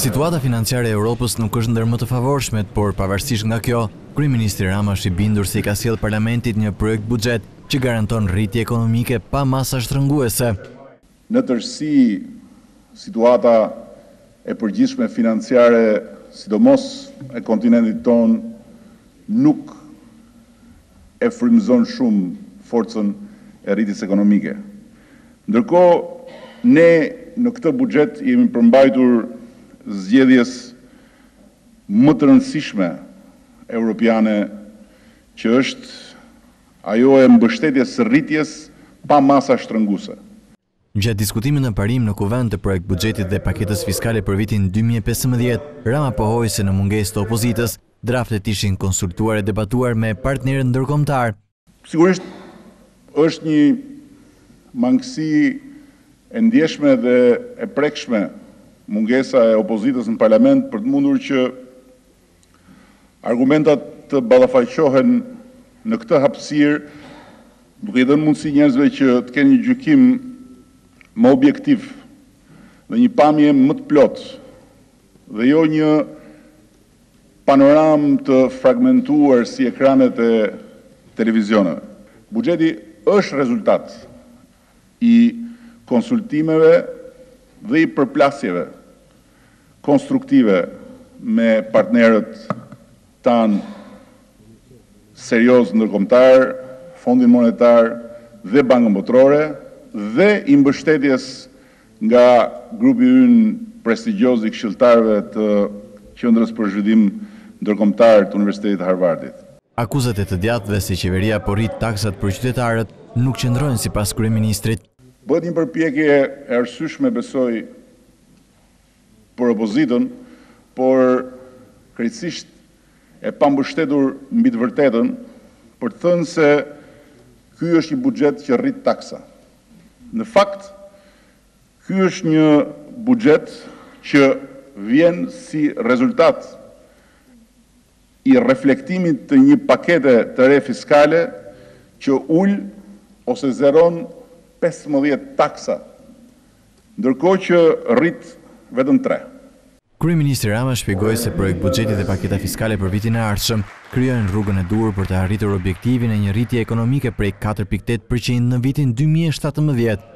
Situata financiare e Europës nuk është ndër më të favorshmet, por pavarësisht nga kjo, kryeministri Rama është i bindur se i ka sjellë parlamentit një projekt buxhet që garanton rritje ekonomike pa masa shtrënguese. Në tërësi, situata e përgjithshme financiare, sidomos e kontinentit ton, nuk e frymëzon shumë forcën e rritjes ekonomike. Ndërkohë, ne në këtë buxhet jemi përmbajtur zgjedhjes më të rëndësishme europiane, që është ajo e mbështetjes së rritjes pa masa shtrënguese. Gjatë diskutimit në parim në kuvend të projekt buxhetit dhe paketës fiskale për vitin 2015, Rama pohoi se në mungesë të opozitës, draftet ishin konsultuar e debatuar me partnerët ndërkombëtar. Sigurisht është një mangësi e ndjeshme dhe e prekshme mungesa e opozitës në parlament për të mundur që argumentat të ballafaqohen në këtë hapësirë, duke i dhënë mundësi njerëzve që të kenë një gjykim më objektiv dhe një pamje më të plotë dhe jo një panoram të fragmentuar si ekranet e televizioneve. Buxheti është rezultat i konsultimeve dhe i përplasjeve konstruktive me partnerët tanë serioz ndërkombëtar, Fondin Monetar dhe Bankën Botërore, dhe i mbështetjes nga grupi ynë prestigjioz i këshilltarëve të Qendrës për Zhvillim Ndërkombëtar të Universitetit Harvardit. Akuzat e të djathtëve se qeveria po rrit taksat për qytetarët nuk qëndrojnë sipas kryeministrit. Bëhet një përpjekje e arsyeshme, besoj, për opozitën, por krejtësisht e pambështetur mbi të vërtetën për të thënë se ky është një buxhet që rrit taksa. Në fakt, ky është një buxhet që vjen si rezultat i reflektimit të një pakete të re fiskale që ul ose zeron 15 taksa, ndërkohë që rrit vetëm 3. Kryeministri Rama shpjegoi se projekt buxheti dhe paketa fiskale për vitin e ardhshëm krijojnë rrugën e duhur për të arritur objektivin e një rritje ekonomike prej 4.8% në vitin 2017.